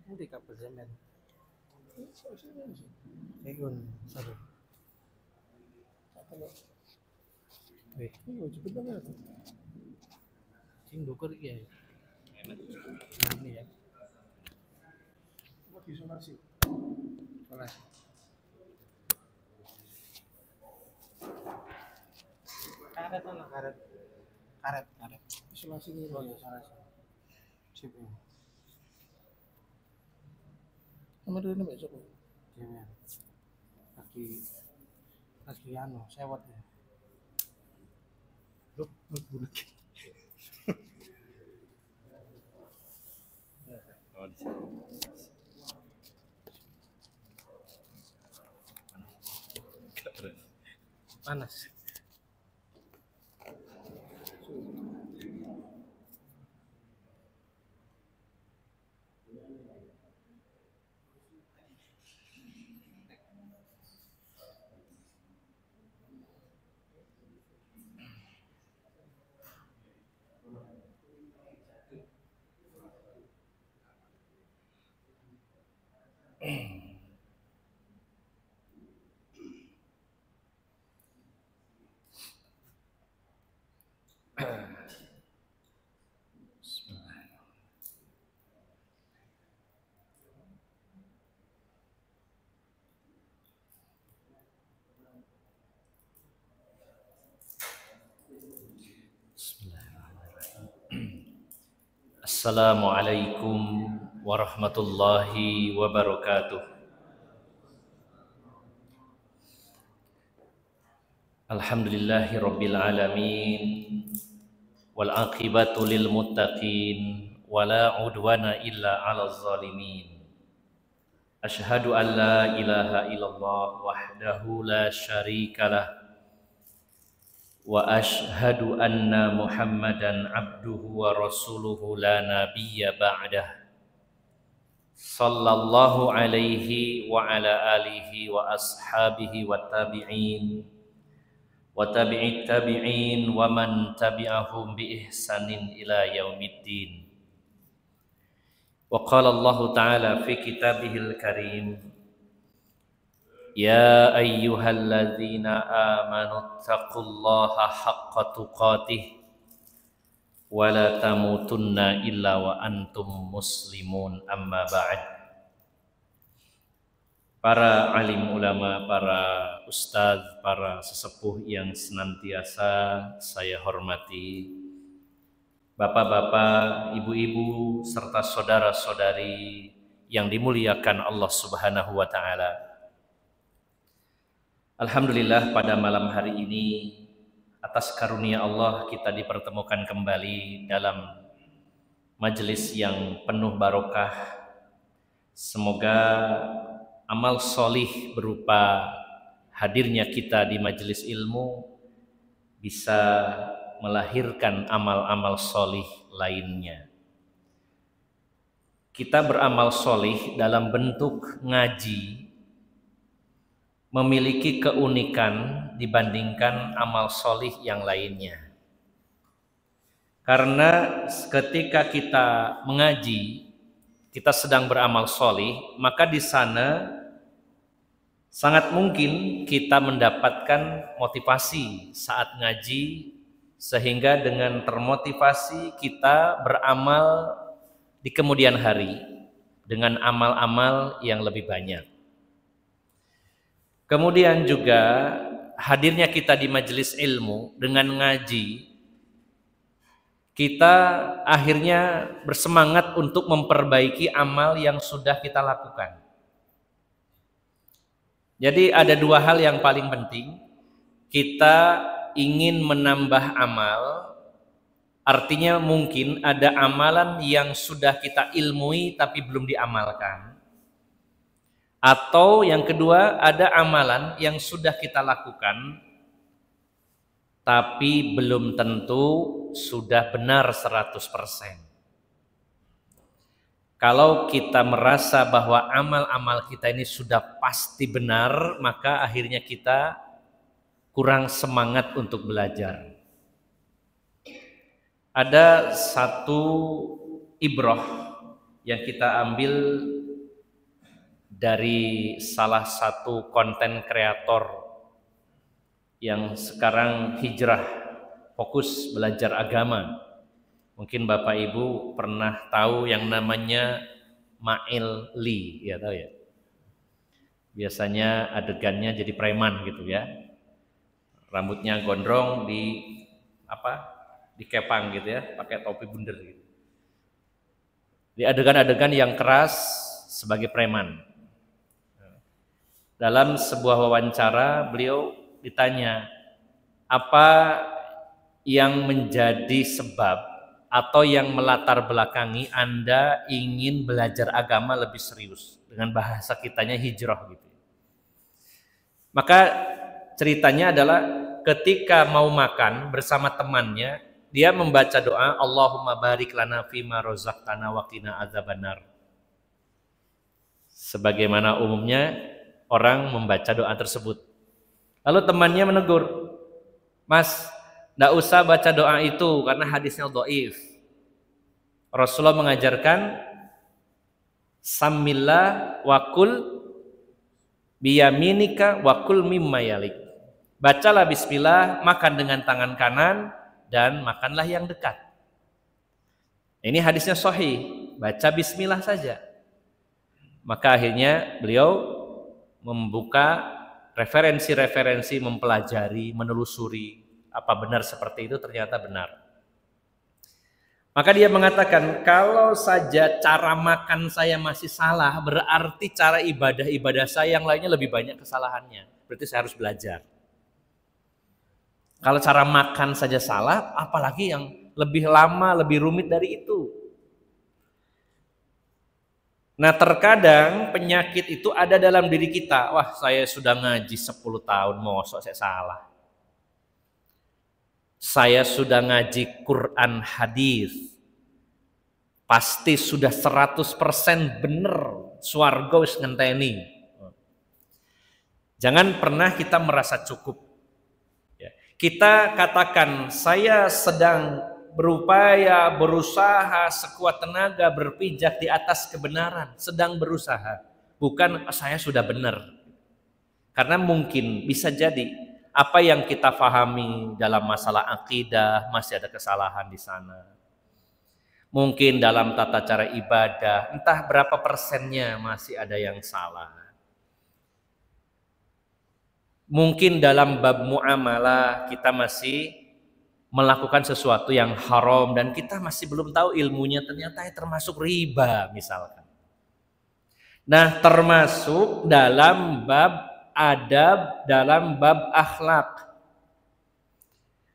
Hindi ka pa zaman. Ayun, sabi. Weh, cepet banget. Cing dokter ya. Ini ya. Buat isolasi. Isolasi. Karet mana karet? Karet. Isolasi ini. Oh, isolasi. Sip ya. Sama dulu nih besok. Iya. Kaki anu sewot ya. Loh, bulat. Panas. Assalamualaikum warahmatullahi wabarakatuh. Alhamdulillahi rabbil alamin wal aqibatu lil muttaqin wala udwana illa 'alal zalimin. Asyhadu an la ilaha illallah wahdahu la syarikalah wa ashhadu anna Muhammadan abduhu wa rasuluhu la nabiyya ba'dah. Sallallahu alaihi wa ala alihi wa ashabihi wa tabi'in wa tabi'it tabi'in wa man tabi'ahum bi ihsanin ila yaumiddin. Wa qala Allah ta'ala fi kitabihil karim, Ya ayyuhalladzina amanu taqullaha haqqa tuqatih wa la tamutunna illa wa antum muslimun, amma ba'd. Para alim ulama, para ustadz, para sesepuh yang senantiasa saya hormati, bapak-bapak, ibu-ibu, serta saudara-saudari yang dimuliakan Allah Subhanahu wa ta'ala. Alhamdulillah pada malam hari ini atas karunia Allah kita dipertemukan kembali dalam majelis yang penuh barokah. Semoga amal solih berupa hadirnya kita di majelis ilmu bisa melahirkan amal-amal solih lainnya. Kita beramal solih dalam bentuk ngaji memiliki keunikan dibandingkan amal solih yang lainnya. Karena ketika kita mengaji, kita sedang beramal solih, maka di sana sangat mungkin kita mendapatkan motivasi saat ngaji, sehingga dengan termotivasi kita beramal di kemudian hari dengan amal-amal yang lebih banyak. Kemudian juga hadirnya kita di majelis ilmu dengan ngaji, kita akhirnya bersemangat untuk memperbaiki amal yang sudah kita lakukan. Jadi ada dua hal yang paling penting. Kita ingin menambah amal, artinya mungkin ada amalan yang sudah kita ilmui tapi belum diamalkan. Atau yang kedua, ada amalan yang sudah kita lakukan tapi belum tentu sudah benar 100%. Kalau kita merasa bahwa amal-amal kita ini sudah pasti benar, maka akhirnya kita kurang semangat untuk belajar. Ada satu ibrah yang kita ambil dari salah satu konten kreator yang sekarang hijrah fokus belajar agama. Mungkin Bapak Ibu pernah tahu yang namanya Mail Lee, ya tahu ya. Biasanya adegannya jadi preman gitu ya. Rambutnya gondrong dikepang gitu ya, pakai topi bundar gitu. Di adegan-adegan yang keras sebagai preman. Dalam sebuah wawancara beliau ditanya, apa yang menjadi sebab atau yang melatar belakangi Anda ingin belajar agama lebih serius? Dengan bahasa kitanya hijrah gitu. Maka ceritanya adalah ketika mau makan bersama temannya, dia membaca doa, Allahumma barik lana fima rozaqtana wa qina adzabannar. Sebagaimana umumnya orang membaca doa tersebut. Lalu temannya menegur, Mas, tidak usah baca doa itu karena hadisnya dhaif. Rasulullah mengajarkan Samillah wakul biyaminika wakul mimma yalik. Bacalah bismillah, makan dengan tangan kanan dan makanlah yang dekat. Ini hadisnya sahih, baca bismillah saja. Maka akhirnya beliau membuka referensi-referensi, mempelajari, menelusuri apa benar seperti itu, ternyata benar. Maka dia mengatakan, kalau saja cara makan saya masih salah, berarti cara ibadah-ibadah saya yang lainnya lebih banyak kesalahannya. Berarti saya harus belajar. Kalau cara makan saja salah, apalagi yang lebih lama, lebih rumit dari itu. Nah, terkadang penyakit itu ada dalam diri kita. Wah, saya sudah ngaji 10 tahun, mosok saya salah. Saya sudah ngaji Quran hadis, pasti sudah 100% benar, swarga wis ngenteni. Jangan pernah kita merasa cukup. Kita katakan, saya sedang berupaya, berusaha sekuat tenaga, berpijak di atas kebenaran, sedang berusaha. Bukan saya sudah benar. Karena mungkin bisa jadi apa yang kita pahami dalam masalah akidah masih ada kesalahan di sana. Mungkin dalam tata cara ibadah, entah berapa persennya masih ada yang salah. Mungkin dalam bab muamalah kita masih melakukan sesuatu yang haram dan kita masih belum tahu ilmunya, ternyata termasuk riba misalkan. Nah, termasuk dalam bab adab, dalam bab akhlak.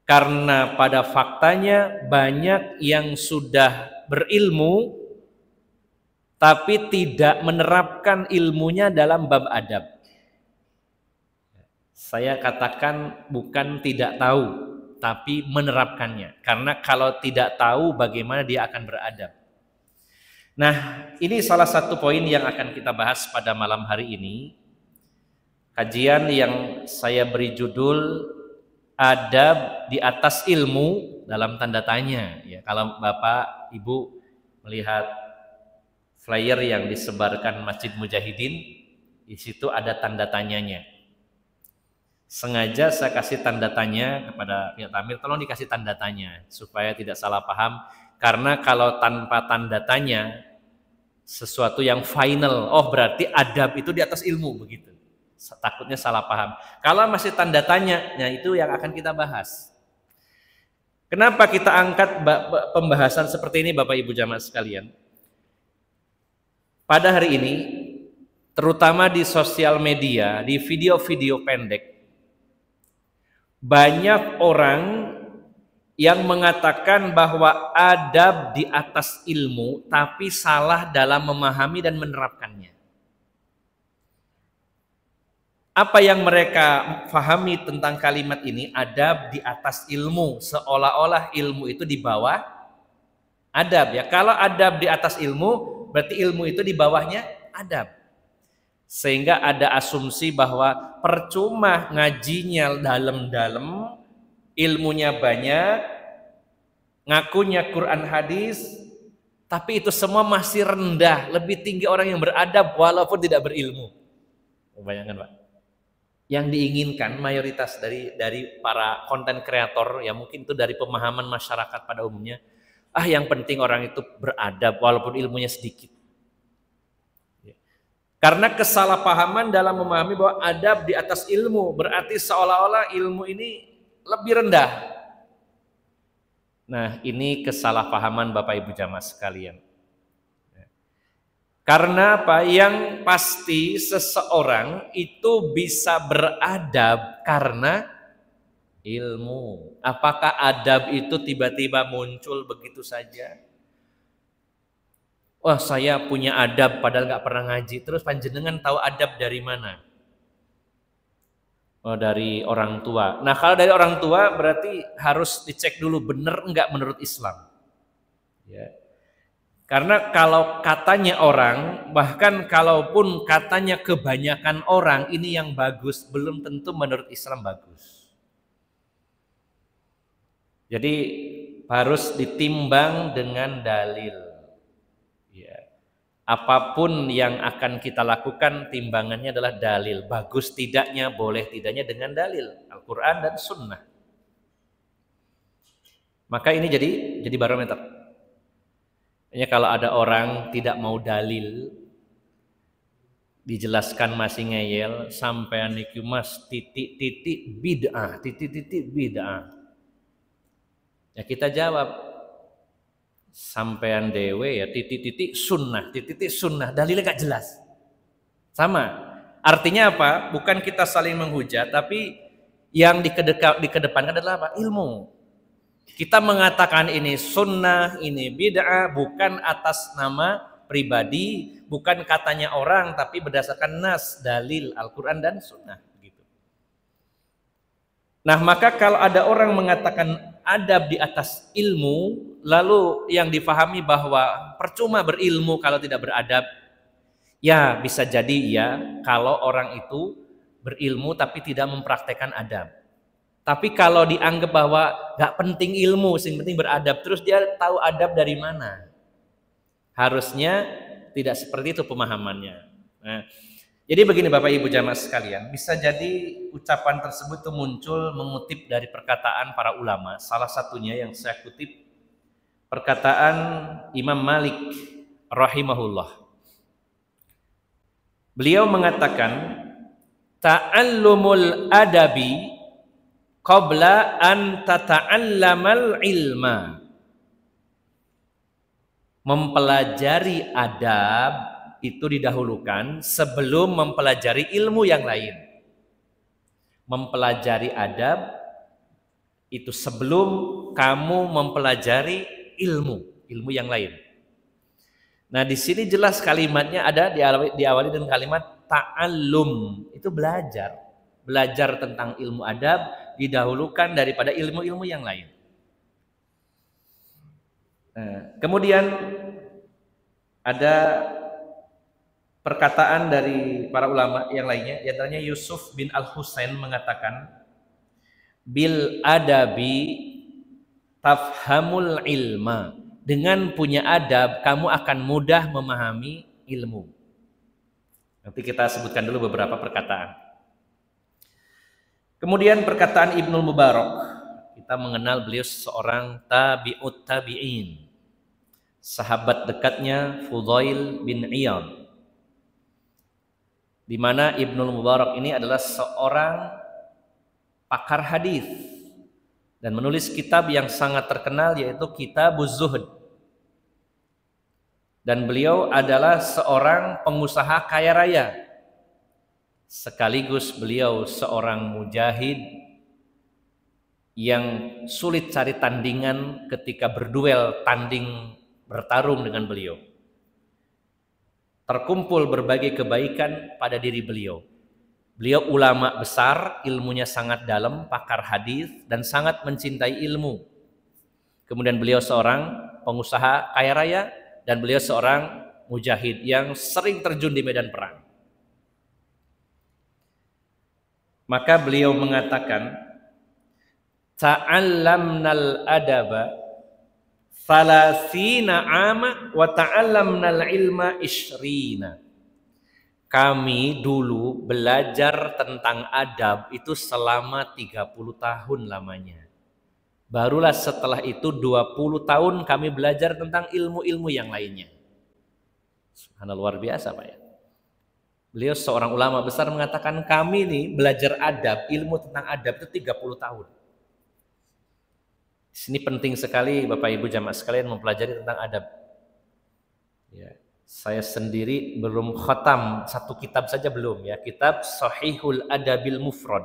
Karena pada faktanya banyak yang sudah berilmu tapi tidak menerapkan ilmunya dalam bab adab. Saya katakan bukan tidak tahu, tapi menerapkannya. Karena kalau tidak tahu bagaimana dia akan beradab. Nah, ini salah satu poin yang akan kita bahas pada malam hari ini. Kajian yang saya beri judul Adab di atas ilmu dalam tanda tanya. Ya, kalau Bapak Ibu melihat flyer yang disebarkan Masjid Mujahidin, di situ ada tanda tanyanya. Sengaja saya kasih tanda tanya kepada pihak tamir, tolong dikasih tanda tanya supaya tidak salah paham. Karena kalau tanpa tanda tanya, sesuatu yang final, oh berarti adab itu di atas ilmu, begitu. Takutnya salah paham. Kalau masih tanda tanya, nah itu yang akan kita bahas. Kenapa kita angkat pembahasan seperti ini Bapak Ibu jamaah sekalian? Pada hari ini, terutama di sosial media, di video-video pendek, banyak orang yang mengatakan bahwa adab di atas ilmu, tapi salah dalam memahami dan menerapkannya. Apa yang mereka pahami tentang kalimat ini, adab di atas ilmu, seolah-olah ilmu itu di bawah adab. Ya, kalau adab di atas ilmu, berarti ilmu itu di bawahnya adab. Sehingga ada asumsi bahwa percuma ngajinya dalam-dalam, ilmunya banyak, ngakunya Quran hadis, Tapi itu semua masih rendah, lebih tinggi orang yang beradab walaupun tidak berilmu. Bayangkan Pak. Yang diinginkan mayoritas dari para konten kreator, ya mungkin itu dari pemahaman masyarakat pada umumnya, yang penting orang itu beradab walaupun ilmunya sedikit. Karena kesalahpahaman dalam memahami bahwa adab di atas ilmu, berarti seolah-olah ilmu ini lebih rendah. Nah, ini kesalahpahaman Bapak Ibu jamaah sekalian. Karena apa? Yang pasti seseorang itu bisa beradab karena ilmu. Apakah adab itu tiba-tiba muncul begitu saja? Wah, saya punya adab padahal nggak pernah ngaji. Terus panjenengan tahu adab dari mana? Oh, dari orang tua. Nah, kalau dari orang tua berarti harus dicek dulu benar enggak menurut Islam. Ya. Karena kalau katanya orang, bahkan kalaupun katanya kebanyakan orang ini yang bagus, belum tentu menurut Islam bagus. Jadi harus ditimbang dengan dalil. Apapun yang akan kita lakukan, timbangannya adalah dalil. Bagus tidaknya, boleh tidaknya dengan dalil Al-Quran dan Sunnah. Maka ini jadi barometer. Kalau ada orang tidak mau dalil, dijelaskan masih ngeyel, sampean niki mas titik-titik bid'ah, titik-titik bid'ah. Ya kita jawab, sampean dewe ya titik-titik sunnah, dalilnya gak jelas. Sama. Artinya apa? Bukan kita saling menghujat, tapi yang dikedepankan adalah apa? Ilmu. Kita mengatakan ini sunnah, ini bid'ah, bukan atas nama pribadi, bukan katanya orang, tapi berdasarkan nas, dalil Al-Quran dan Sunnah. Gitu. Nah, maka kalau ada orang mengatakan adab di atas ilmu, lalu yang difahami bahwa percuma berilmu kalau tidak beradab, ya bisa jadi ya kalau orang itu berilmu tapi tidak mempraktekkan adab. Tapi kalau dianggap bahwa gak penting ilmu, yang penting beradab, terus dia tahu adab dari mana? Harusnya tidak seperti itu pemahamannya. Nah, jadi begini Bapak Ibu jamaah sekalian, bisa jadi ucapan tersebut itu muncul mengutip dari perkataan para ulama. Salah satunya yang saya kutip perkataan Imam Malik rahimahullah. Beliau mengatakan, ta'allumul adabi qabla an tata'allamal ilma. Mempelajari adab itu didahulukan sebelum mempelajari ilmu yang lain. Mempelajari adab itu sebelum kamu mempelajari ilmu yang lain. Nah, di sini jelas kalimatnya ada diawali dengan kalimat ta'allum, itu belajar. Belajar tentang ilmu adab didahulukan daripada ilmu-ilmu yang lain. Nah, kemudian ada perkataan dari para ulama yang lainnya, di antaranya Yusuf bin Al-Husain mengatakan, bil adabi tafhamul ilma. Dengan punya adab kamu akan mudah memahami ilmu. Nanti kita sebutkan dulu beberapa perkataan. Kemudian perkataan Ibnul Mubarak, kita mengenal beliau seorang tabi'ut tabi'in, sahabat dekatnya Fudail bin Iyad, di mana Ibnul Mubarak ini adalah seorang pakar hadis dan menulis kitab yang sangat terkenal yaitu Kitabuz Zuhd. Dan beliau adalah seorang pengusaha kaya raya. Sekaligus beliau seorang mujahid yang sulit cari tandingan ketika tanding bertarung dengan beliau. Terkumpul berbagai kebaikan pada diri beliau. Beliau ulama besar, ilmunya sangat dalam, pakar hadis dan sangat mencintai ilmu. Kemudian beliau seorang pengusaha kaya raya dan beliau seorang mujahid yang sering terjun di medan perang. Maka beliau mengatakan, ta'allamnal adaba Salasina ama wa ta'allamnal ilma ishrina. Kami dulu belajar tentang adab itu selama 30 tahun lamanya. Barulah setelah itu 20 tahun kami belajar tentang ilmu-ilmu yang lainnya. Subhanallah, luar biasa Pak ya. Beliau seorang ulama besar mengatakan kami nih belajar adab, ilmu tentang adab itu 30 tahun. Ini penting sekali Bapak Ibu jamaah sekalian mempelajari tentang adab. Ya. Saya sendiri belum khatam satu kitab saja belum ya, kitab Sahihul Adabil Mufrad.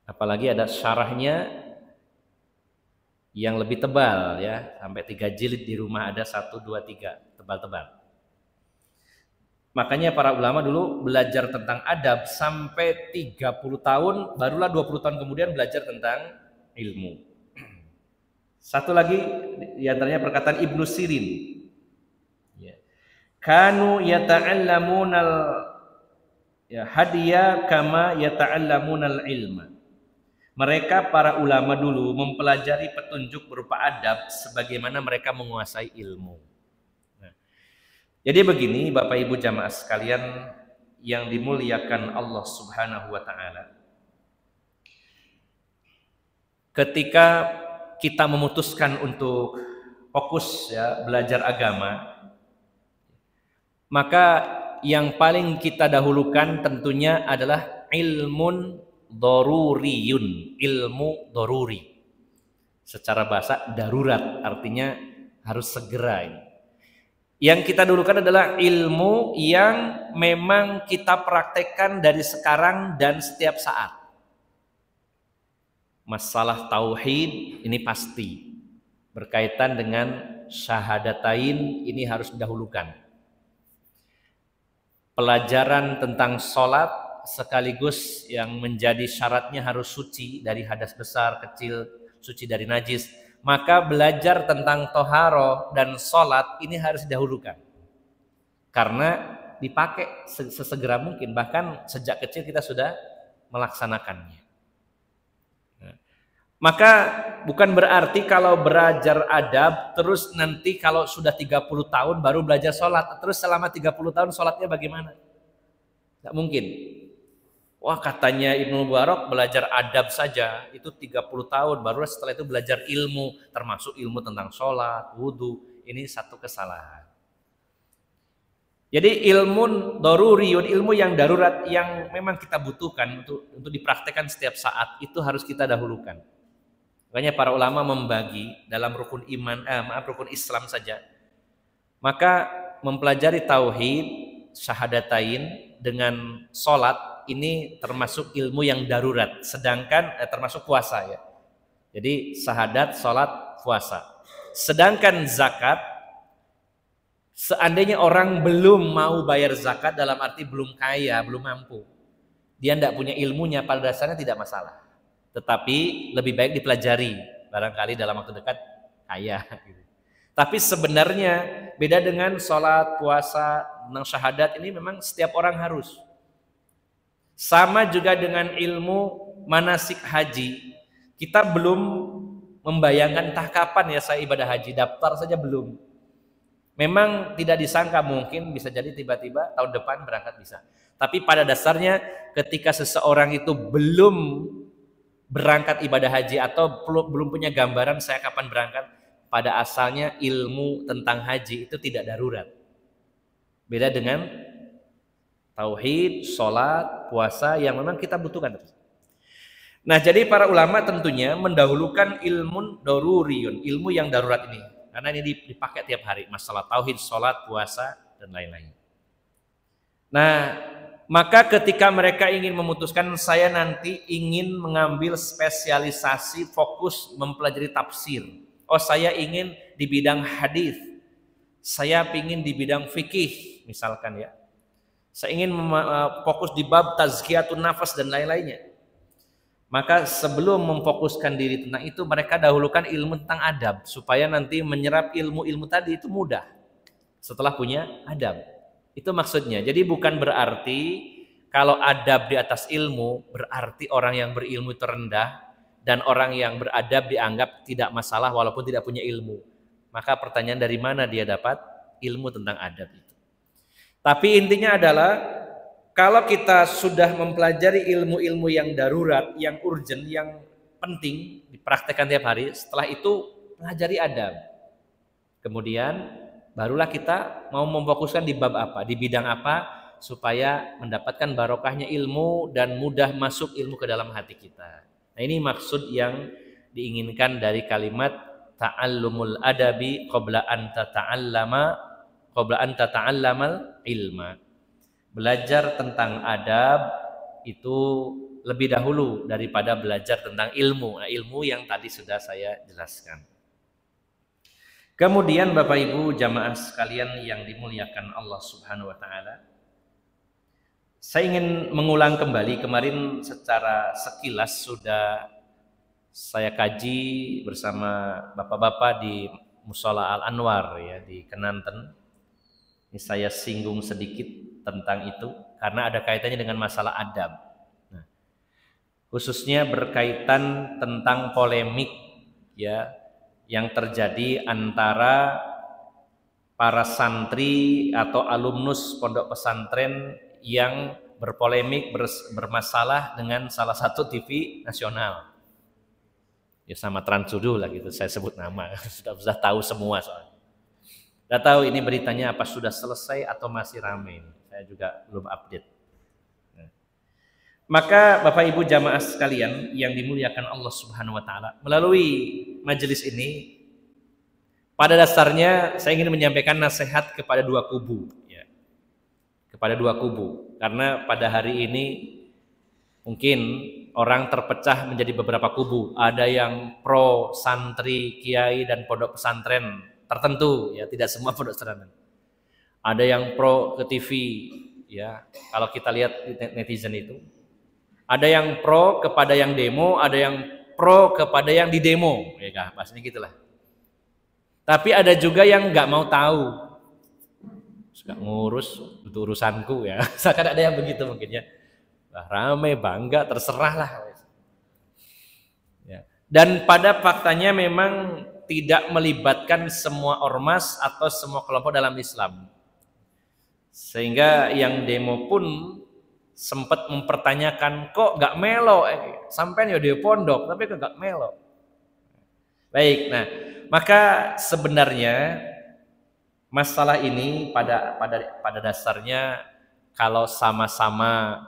Apalagi ada syarahnya yang lebih tebal ya, sampai 3 jilid di rumah ada 1, 2, 3 tebal-tebal. Makanya para ulama dulu belajar tentang adab sampai 30 tahun, barulah 20 tahun kemudian belajar tentang ilmu. Satu lagi diantaranya perkataan Ibnu Sirin. Kanu yata'allamunal hadiya kama yata'allamunal ilma. Mereka para ulama dulu mempelajari petunjuk berupa adab sebagaimana mereka menguasai ilmu. Nah, jadi begini Bapak Ibu jamaah sekalian yang dimuliakan Allah Subhanahu wa taala. Ketika kita memutuskan untuk fokus ya belajar agama, maka yang paling kita dahulukan tentunya adalah ilmun doruriyun, ilmu doruri. Secara bahasa darurat, artinya harus segera ini. Yang kita dahulukan adalah ilmu yang memang kita praktekkan dari sekarang dan setiap saat. Masalah tauhid ini pasti berkaitan dengan syahadatain ini harus didahulukan. Pelajaran tentang sholat sekaligus yang menjadi syaratnya harus suci dari hadas besar, kecil, suci dari najis. Maka belajar tentang toharo dan sholat ini harus didahulukan. Karena dipakai sesegera mungkin, bahkan sejak kecil kita sudah melaksanakannya. Maka bukan berarti kalau belajar adab terus nanti kalau sudah 30 tahun baru belajar sholat, terus selama 30 tahun sholatnya bagaimana? Tidak mungkin. Wah katanya Ibnu Mubarak belajar adab saja itu 30 tahun, baru setelah itu belajar ilmu, termasuk ilmu tentang sholat, wudhu. Ini satu kesalahan. Jadi ilmu daruriyun, ilmu yang darurat yang memang kita butuhkan untuk dipraktekkan setiap saat itu harus kita dahulukan. Makanya para ulama membagi dalam rukun rukun Islam saja. Maka mempelajari tauhid, syahadatain dengan sholat ini termasuk ilmu yang darurat. Sedangkan termasuk puasa ya. Jadi syahadat, sholat, puasa. Sedangkan zakat, seandainya orang belum mau bayar zakat dalam arti belum kaya, belum mampu, dia tidak punya ilmunya, pada dasarnya tidak masalah. Tetapi lebih baik dipelajari, barangkali dalam waktu dekat kaya. Tapi sebenarnya beda dengan sholat, puasa, tentang syahadat ini memang setiap orang harus. Sama juga dengan ilmu manasik haji, kita belum membayangkan entah kapan ya saya ibadah haji, daftar saja belum. Memang tidak disangka mungkin bisa jadi tiba-tiba tahun depan berangkat bisa. Tapi pada dasarnya ketika seseorang itu belum berangkat ibadah haji atau belum punya gambaran saya kapan berangkat, pada asalnya ilmu tentang haji itu tidak darurat. Beda dengan tauhid, sholat, puasa yang memang kita butuhkan. Nah jadi para ulama tentunya mendahulukan ilmu daruriyun, ilmu yang darurat ini. Karena ini dipakai tiap hari, masalah tauhid, sholat, puasa, dan lain-lain. Nah maka ketika mereka ingin memutuskan saya nanti ingin mengambil spesialisasi fokus mempelajari tafsir. Oh saya ingin di bidang hadis, saya ingin di bidang fikih misalkan ya. Saya ingin fokus di bab tazkiyatun nafas dan lain-lainnya. Maka sebelum memfokuskan diri tentang itu mereka dahulukan ilmu tentang adab supaya nanti menyerap ilmu-ilmu tadi itu mudah setelah punya adab. Itu maksudnya. Jadi bukan berarti kalau adab di atas ilmu berarti orang yang berilmu itu rendah dan orang yang beradab dianggap tidak masalah walaupun tidak punya ilmu. Maka pertanyaan dari mana dia dapat ilmu tentang adab itu. Tapi intinya adalah kalau kita sudah mempelajari ilmu-ilmu yang darurat, yang urgent, yang penting dipraktekkan tiap hari, setelah itu pelajari adab. Kemudian barulah kita mau memfokuskan di bab apa, di bidang apa, supaya mendapatkan barokahnya ilmu dan mudah masuk ilmu ke dalam hati kita. Nah, ini maksud yang diinginkan dari kalimat ta'allumul adabi qabla an tata'allamal ilma. Belajar tentang adab itu lebih dahulu daripada belajar tentang ilmu. Nah, ilmu yang tadi sudah saya jelaskan. Kemudian Bapak Ibu jamaah sekalian yang dimuliakan Allah Subhanahu wa taala, saya ingin mengulang kembali, kemarin secara sekilas sudah saya kaji bersama bapak-bapak di Mushola Al Anwar ya di Kenanten. Ini saya singgung sedikit tentang itu karena ada kaitannya dengan masalah adab. Nah, khususnya berkaitan tentang polemik ya yang terjadi antara para santri atau alumnus pondok pesantren yang berpolemik bermasalah dengan salah satu TV nasional. Ya sama Trans7 lah gitu, saya sebut nama. Sudah tahu semua soalnya. Sudah tahu ini beritanya apa sudah selesai atau masih ramai. Saya juga belum update. Nah. Maka Bapak Ibu jamaah sekalian yang dimuliakan Allah Subhanahu wa taala, melalui majelis ini pada dasarnya saya ingin menyampaikan nasihat kepada dua kubu ya. Kepada dua kubu. Karena pada hari ini mungkin orang terpecah menjadi beberapa kubu. Ada yang pro santri, kiai dan pondok pesantren tertentu ya, tidak semua pondok pesantren. Ada yang pro ke TV ya. Kalau kita lihat netizen itu, ada yang pro kepada yang demo, ada yang pro kepada yang didemo, ya kah? Bahasanya gitulah. Tapi ada juga yang nggak mau tahu, suka ngurus itu urusanku ya. Seakan ada yang begitu mungkin ya. Bah, rame bangga terserah lah. Ya. Dan pada faktanya memang tidak melibatkan semua ormas atau semua kelompok dalam Islam. Sehingga yang demo pun sempat mempertanyakan kok gak melo, sampai ya dia pondok tapi kok gak melo. Baik, nah maka sebenarnya masalah ini pada dasarnya kalau sama-sama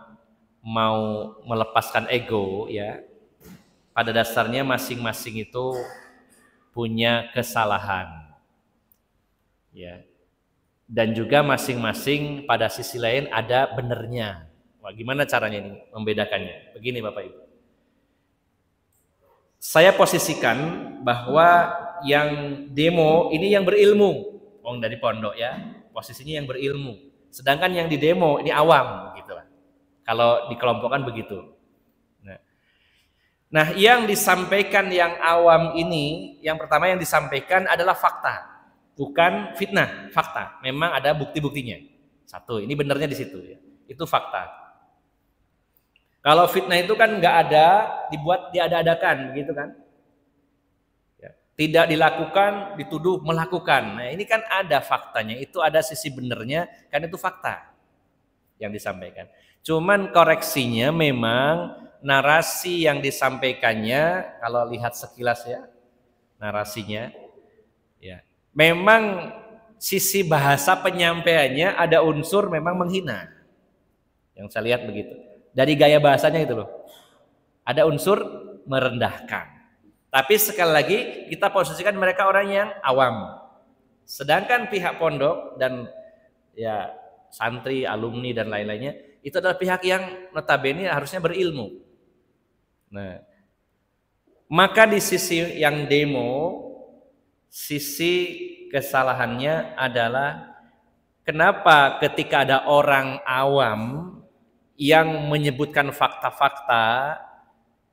mau melepaskan ego ya, pada dasarnya masing-masing itu punya kesalahan ya, dan juga masing-masing pada sisi lain ada benernya. Wah, gimana caranya ini membedakannya? Begini Bapak Ibu, saya posisikan bahwa yang demo ini yang berilmu, dari pondok ya, posisinya yang berilmu, sedangkan yang di demo ini awam gitu lah. Kalau dikelompokkan begitu. Nah, yang disampaikan yang awam ini, yang pertama yang disampaikan adalah fakta, bukan fitnah, fakta. Memang ada bukti-buktinya. Satu, ini benernya di situ ya. Itu fakta. Kalau fitnah itu kan nggak ada, dibuat diada-adakan, begitu kan? Ya. Tidak dilakukan, dituduh melakukan. Nah, ini kan ada faktanya, itu ada sisi benernya, kan itu fakta yang disampaikan. Cuman koreksinya memang narasi yang disampaikannya, kalau lihat sekilas ya narasinya ya, memang sisi bahasa penyampaiannya ada unsur memang menghina. Yang saya lihat begitu. Dari gaya bahasanya itu loh. Ada unsur merendahkan. Tapi sekali lagi kita posisikan mereka orang yang awam. Sedangkan pihak pondok dan ya santri, alumni dan lain-lainnya itu adalah pihak yang notabene harusnya berilmu. Nah, maka di sisi yang demo, sisi kesalahannya adalah kenapa ketika ada orang awam yang menyebutkan fakta-fakta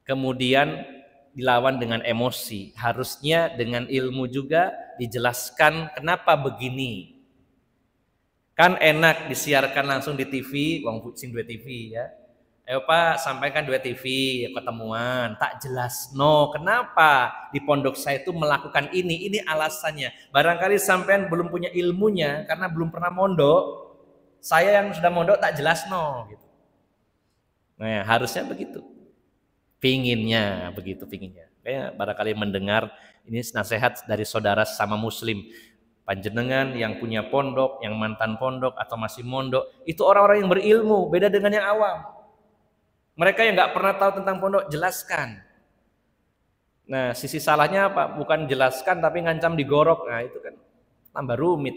kemudian dilawan dengan emosi. Harusnya dengan ilmu juga dijelaskan kenapa begini. Kan enak disiarkan langsung di TV, wong sing duwe TV ya. Ayo Pak, sampaikan 2 TV, ketemuan, tak jelas. No, kenapa di pondok saya itu melakukan ini alasannya. Barangkali sampean belum punya ilmunya karena belum pernah mondok. Saya yang sudah mondok tak jelas no. Gitu. Nah, harusnya begitu. Pinginnya begitu, pinginnya. Kayak barangkali mendengar ini nasihat dari saudara sama muslim. Panjenengan yang punya pondok, yang mantan pondok atau masih mondok, itu orang-orang yang berilmu, beda dengan yang awam. Mereka yang nggak pernah tahu tentang pondok, jelaskan. Nah, sisi salahnya apa? Bukan jelaskan tapi ngancam digorok. Nah, itu kan tambah rumit.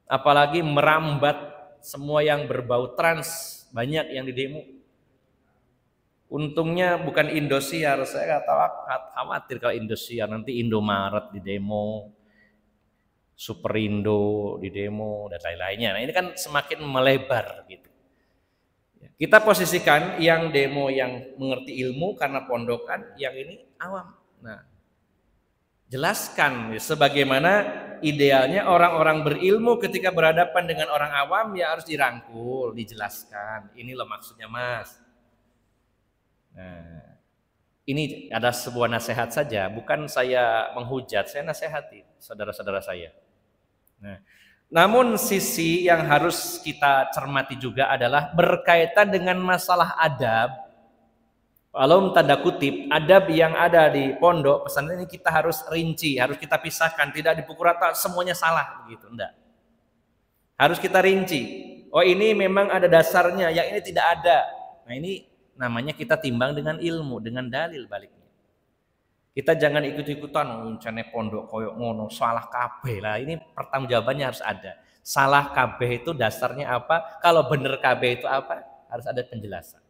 Apalagi merambat semua yang berbau trans, banyak yang di demo. Untungnya bukan Indosiar, saya nggak tahu, khawatir kalau Indosiar nanti Indomaret di demo, Superindo di demo dan lain-lainnya. Nah, ini kan semakin melebar gitu. Kita posisikan yang demo yang mengerti ilmu karena pondokan, yang ini awam. Nah, jelaskan sebagaimana idealnya orang-orang berilmu ketika berhadapan dengan orang awam ya harus dirangkul, dijelaskan. Ini loh maksudnya Mas. Nah, ini ada sebuah nasihat saja, bukan saya menghujat, saya nasihati saudara-saudara saya. Nah, namun sisi yang harus kita cermati juga adalah berkaitan dengan masalah adab. Kalau tanda kutip, adab yang ada di pondok pesantren ini kita harus rinci, harus kita pisahkan, tidak dipukul rata semuanya salah begitu, enggak. Harus kita rinci. Oh, ini memang ada dasarnya, yang ini tidak ada. Nah, ini namanya kita timbang dengan ilmu, dengan dalil baliknya. Kita jangan ikut-ikutan rencana pondok koyok ngono salah kabeh lah. Ini pertanggungjawabannya harus ada. Salah kabeh itu dasarnya apa? Kalau benar kabeh itu apa? Harus ada penjelasan.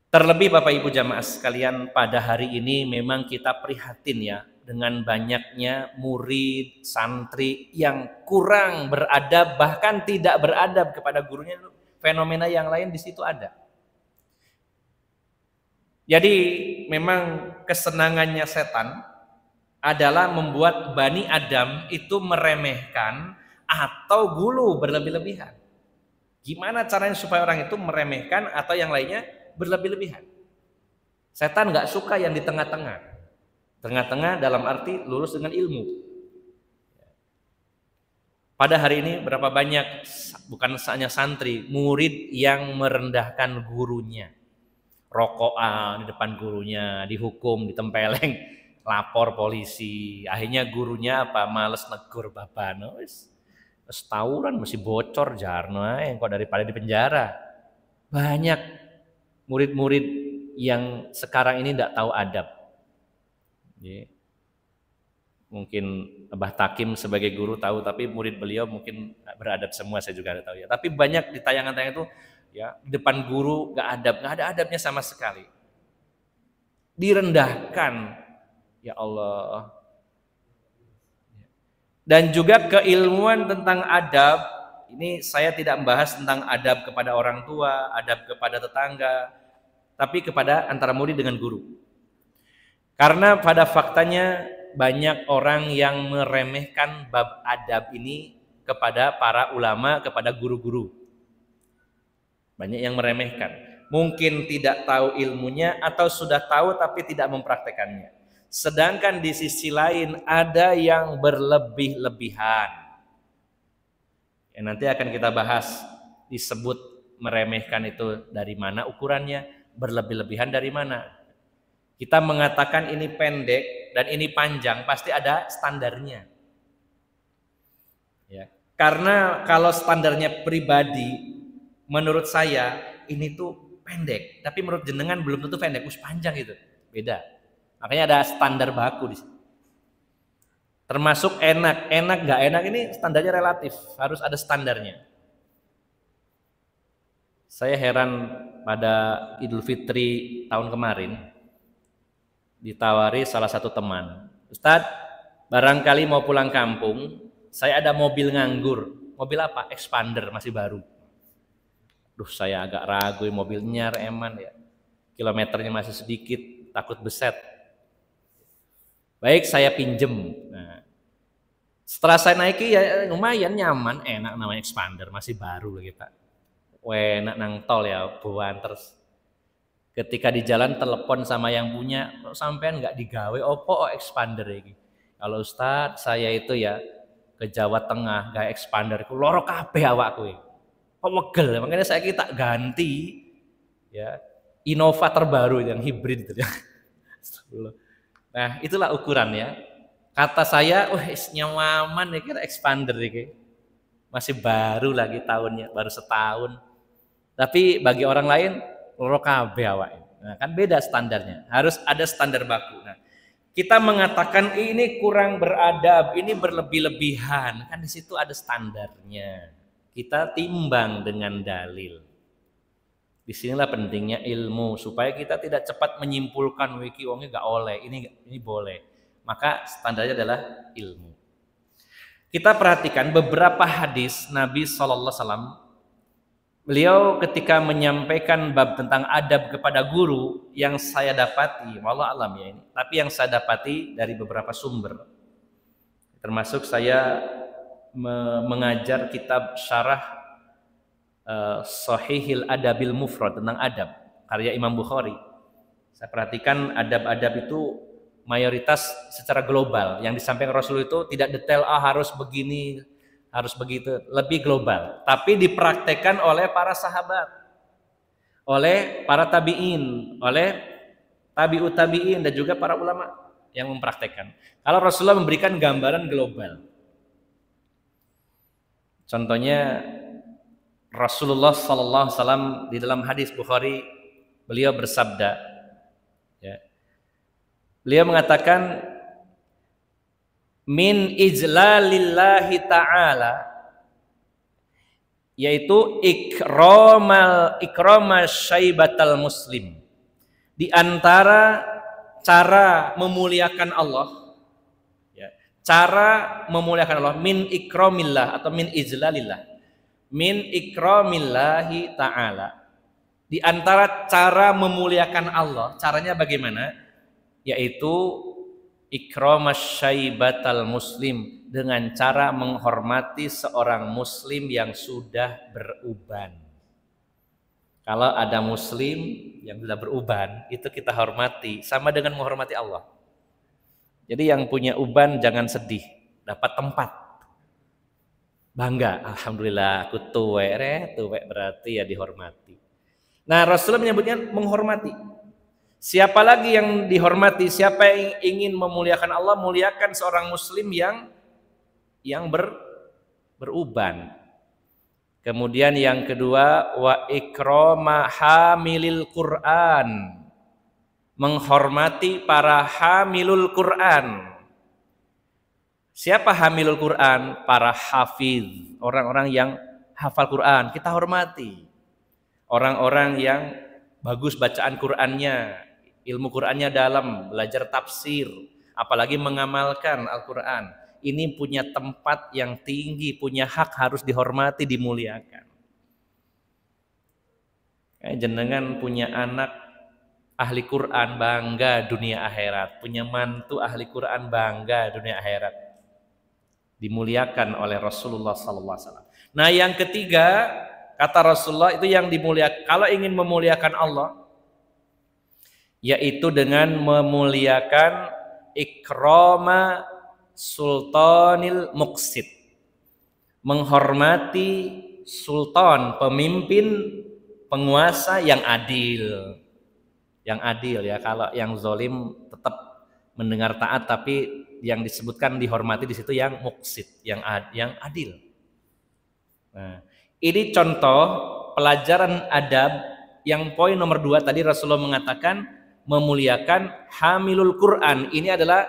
Terlebih Bapak Ibu jamaah sekalian, pada hari ini memang kita prihatin ya dengan banyaknya murid, santri yang kurang beradab, bahkan tidak beradab kepada gurunya. Fenomena yang lain di situ ada. Jadi memang kesenangannya setan adalah membuat Bani Adam itu meremehkan atau gulu berlebih-lebihan. Gimana caranya supaya orang itu meremehkan atau yang lainnya berlebih-lebihan? Setan nggak suka yang di tengah-tengah. Tengah-tengah dalam arti lurus dengan ilmu. Pada hari ini berapa banyak, bukan hanya santri, murid yang merendahkan gurunya. Rokokan di depan gurunya, dihukum, ditempeleng, lapor polisi. Akhirnya gurunya apa? Males negur babano. Setawuran masih bocor jarno yang kok daripada di penjara. Banyak murid-murid yang sekarang ini tidak tahu adab. Mungkin Abah Takim sebagai guru tahu, tapi murid beliau mungkin beradab semua, saya juga tahu ya. Tapi banyak di tayangan-tayangan itu ya, di depan guru nggak ada adabnya sama sekali, direndahkan, ya Allah. Dan juga keilmuan tentang adab ini, saya tidak membahas tentang adab kepada orang tua, adab kepada tetangga, tapi kepada antara murid dengan guru. Karena pada faktanya banyak orang yang meremehkan bab adab ini kepada para ulama, kepada guru-guru. Banyak yang meremehkan, mungkin tidak tahu ilmunya atau sudah tahu tapi tidak mempraktekannya. Sedangkan di sisi lain ada yang berlebih-lebihan. Ya, nanti akan kita bahas, disebut meremehkan itu dari mana ukurannya, berlebih-lebihan dari mana. Kita mengatakan ini pendek dan ini panjang, pasti ada standarnya. Ya, karena kalau standarnya pribadi, menurut saya ini tuh pendek, tapi menurut jenengan belum tentu pendek, panjang itu beda. Makanya ada standar baku di sini. Termasuk enak nggak enak ini standarnya relatif, harus ada standarnya. Saya heran pada Idul Fitri tahun kemarin ditawari salah satu teman, Ustadz, barangkali mau pulang kampung, saya ada mobil nganggur. Mobil apa? Expander, masih baru. Duh, saya agak ragu, mobilnya eman ya, kilometernya masih sedikit, takut beset. Baik, saya pinjem. Nah, setelah saya naiki ya lumayan nyaman, enak, namanya Expander, masih baru lagi Pak. enak nang tol ya, buan terus. Ketika di jalan telepon sama yang punya, sampean nggak digawe opo expander iki. Kalau Ustadz saya itu ya ke Jawa Tengah gawe expander iku loro kabeh awakku. Kok wegel, makanya saya kita ganti ya Innova terbaru yang hibrid itu ya. Nah, itulah ukuran ya. Kata saya, wah nyaman ya kira expander iki. Masih baru lagi tahunnya, baru setahun. Tapi bagi orang lain loro kabeh awake. Nah, kan beda standarnya. Harus ada standar baku. Nah, kita mengatakan ini kurang beradab, ini berlebih-lebihan. Kan di situ ada standarnya. Kita timbang dengan dalil. Disinilah pentingnya ilmu supaya kita tidak cepat menyimpulkan wiki wongnya nggak oleh, ini boleh. Maka standarnya adalah ilmu. Kita perhatikan beberapa hadis Nabi SAW. Beliau ketika menyampaikan bab tentang adab kepada guru yang saya dapati, wallahu alam ya ini, tapi yang saya dapati dari beberapa sumber, termasuk saya mengajar kitab syarah Sahihil Adabil Mufrad tentang adab karya Imam Bukhari. Saya perhatikan adab-adab itu mayoritas secara global, yang disampaikan Rasul itu tidak detail harus begini, harus begitu, lebih global, tapi dipraktekkan oleh para sahabat, oleh para tabi'in, oleh tabi'ut tabi'in dan juga para ulama yang mempraktekkan. Kalau Rasulullah memberikan gambaran global. Contohnya Rasulullah SAW di dalam hadis Bukhari, beliau bersabda, ya, beliau mengatakan, min ijlalillahi ta'ala, yaitu ikramal syaibatal muslim. Di antara cara memuliakan Allah, ya, cara memuliakan Allah, min ikramillah atau min ijlalillah, min ikramillahi ta'ala. Di antara cara memuliakan Allah, caranya bagaimana? Yaitu ikramas syaibatal muslim, dengan cara menghormati seorang muslim yang sudah beruban. Kalau ada muslim yang sudah beruban, itu kita hormati, sama dengan menghormati Allah. Jadi yang punya uban jangan sedih, dapat tempat. Bangga, alhamdulillah aku tuwek berarti ya dihormati. Nah, Rasulullah menyebutnya menghormati. Siapa lagi yang dihormati? Siapa yang ingin memuliakan Allah, muliakan seorang muslim yang beruban. Kemudian yang kedua, wa ikrama hamilil Quran, menghormati para hamilul Quran. Siapa hamilul Quran? Para hafiz, orang-orang yang hafal Quran, kita hormati. Orang-orang yang bagus bacaan Qurannya, ilmu Qurannya dalam, belajar tafsir, apalagi mengamalkan Al-Quran. Ini punya tempat yang tinggi, punya hak, harus dihormati, dimuliakan. Jenengan punya anak ahli Quran, bangga dunia akhirat. Punya mantu ahli Quran, bangga dunia akhirat. Dimuliakan oleh Rasulullah SAW. Nah, yang ketiga, kata Rasulullah itu yang dimuliakan. Kalau ingin memuliakan Allah, yaitu dengan memuliakan ikrama sultanil muqsid, menghormati sultan, pemimpin, penguasa yang adil. Yang adil ya, kalau yang zalim tetap mendengar taat, tapi yang disebutkan dihormati di situ yang muqsid, yang adil. Nah, ini contoh pelajaran adab yang poin nomor 2 tadi Rasulullah mengatakan memuliakan hamilul Quran. Ini adalah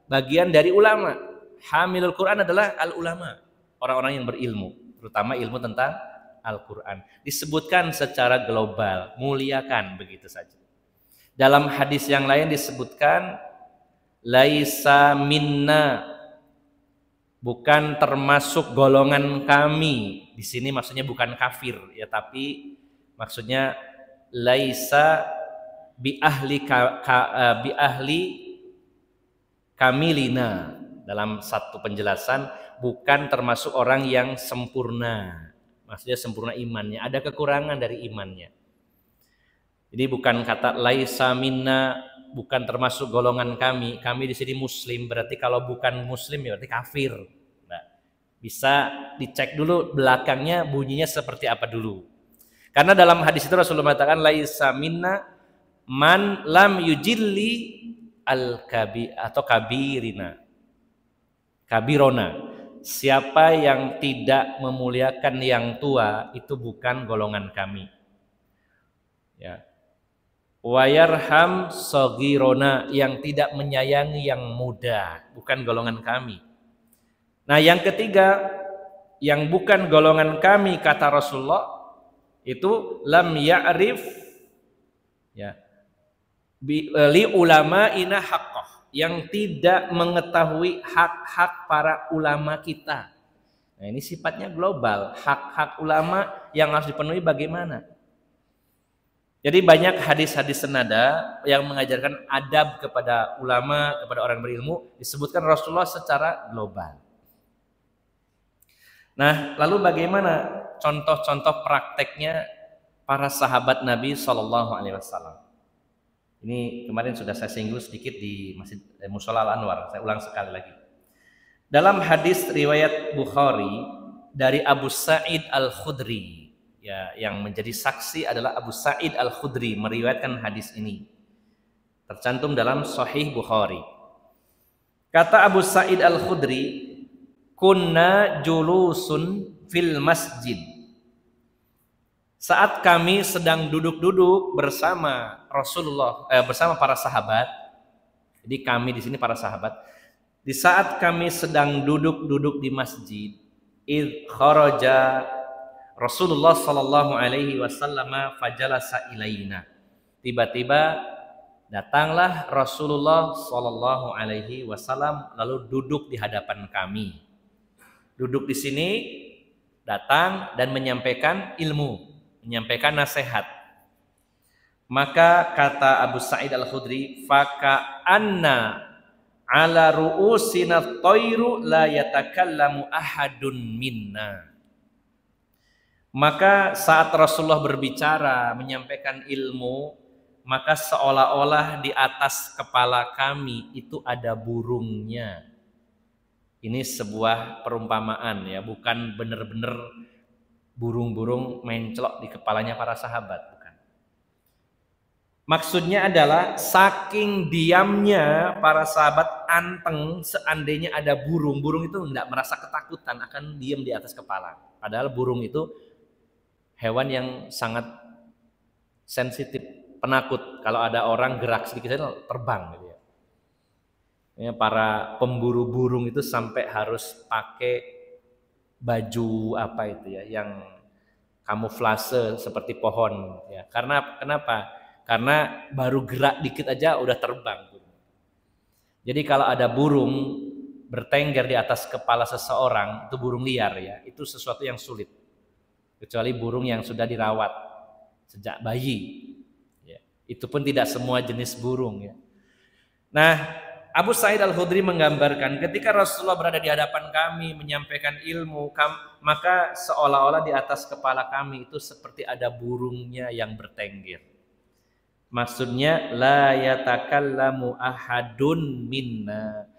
bagian dari ulama. Hamilul Quran adalah al-ulama, orang-orang yang berilmu, terutama ilmu tentang Al-Quran. Disebutkan secara global, muliakan begitu saja. Dalam hadis yang lain disebutkan laisa minna, bukan termasuk golongan kami. Di sini maksudnya bukan kafir ya, tapi maksudnya laisa bi ahli kamilina. Dalam satu penjelasan, bukan termasuk orang yang sempurna. maksudnya sempurna imannya, ada kekurangan dari imannya. Jadi bukan kata laisa minna, bukan termasuk golongan kami. Kami di sini muslim, berarti kalau bukan muslim ya berarti kafir. Nah, bisa dicek dulu belakangnya bunyinya seperti apa dulu. Karena dalam hadis itu Rasulullah mengatakan laisa minna man lam yujilli al-kabi atau kabirina. Kabirona. Siapa yang tidak memuliakan yang tua itu bukan golongan kami. Ya. Wayarham sogirona, yang tidak menyayangi yang muda, bukan golongan kami. Nah, yang ketiga, yang bukan golongan kami kata Rasulullah itu lam ya'rif ya li ulama ina haqqah, yang tidak mengetahui hak-hak para ulama kita. Nah, ini sifatnya global, hak-hak ulama yang harus dipenuhi bagaimana? Jadi banyak hadis-hadis senada yang mengajarkan adab kepada ulama, kepada orang berilmu, disebutkan Rasulullah secara global. Nah, lalu bagaimana contoh-contoh prakteknya para sahabat Nabi Shallallahu Alaihi Wasallam? Ini kemarin sudah saya singgung sedikit di Masjid Mushola Al-Anwar. Saya ulang sekali lagi. Dalam hadis riwayat Bukhari dari Abu Sa'id Al-Khudri, ya, yang menjadi saksi adalah Abu Sa'id Al-Khudri meriwayatkan hadis ini. Tercantum dalam Sahih Bukhari. Kata Abu Sa'id Al-Khudri, kunna julusun fil masjid. Saat kami sedang duduk-duduk bersama Rasulullah, bersama para sahabat. Jadi kami di sini para sahabat. Di saat kami sedang duduk-duduk di masjid, id kharaja Rasulullah sallallahu alaihi wasallam fajalasa ilaina. Tiba-tiba datanglah Rasulullah sallallahu alaihi wasallam lalu duduk di hadapan kami. Duduk di sini, datang dan menyampaikan ilmu, menyampaikan nasihat. Maka kata Abu Sa'id Al-Khudri, faka anna ala ru'usina tayru la yatakallamu ahadun minna. Maka saat Rasulullah berbicara, menyampaikan ilmu, maka seolah-olah di atas kepala kami itu ada burungnya. Ini sebuah perumpamaan ya, bukan benar-benar burung-burung mencelok di kepalanya para sahabat, bukan. Maksudnya adalah saking diamnya para sahabat anteng, seandainya ada burung itu enggak merasa ketakutan, akan diam di atas kepala. Padahal burung itu hewan yang sangat sensitif, penakut. Kalau ada orang gerak sedikit saja terbang gitu ya. Para pemburu burung itu sampai harus pakai baju apa itu ya, yang kamuflase seperti pohon ya. Karena kenapa? Karena baru gerak dikit aja udah terbang. Jadi kalau ada burung bertengger di atas kepala seseorang, itu burung liar ya, itu sesuatu yang sulit. Kecuali burung yang sudah dirawat sejak bayi ya. Itu pun tidak semua jenis burung ya. Nah, Abu Sa'id Al-Khudri menggambarkan ketika Rasulullah berada di hadapan kami menyampaikan ilmu, maka seolah-olah di atas kepala kami itu seperti ada burungnya yang bertengger. Maksudnya la yatakallamu ahadun minna.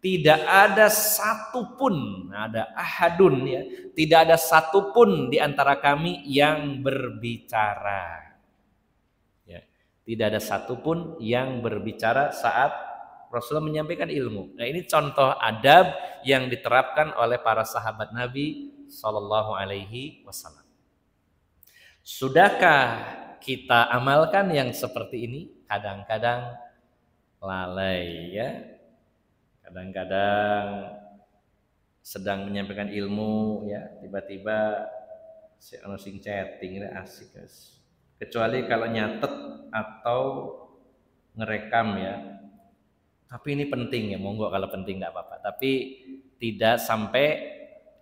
Tidak ada satupun, ada ahadun ya, tidak ada satupun di antara kami yang berbicara. Ya, tidak ada satupun yang berbicara saat Rasulullah menyampaikan ilmu. Nah, ini contoh adab yang diterapkan oleh para sahabat Nabi Sallallahu Alaihi Wasallam. Sudahkah kita amalkan yang seperti ini? Kadang-kadang lalai ya. Kadang-kadang sedang menyampaikan ilmu ya, tiba-tiba si sing chatting asik guys. Kecuali kalau nyatet atau ngerekam ya. Tapi ini penting ya, monggo kalau penting enggak apa-apa. Tapi tidak sampai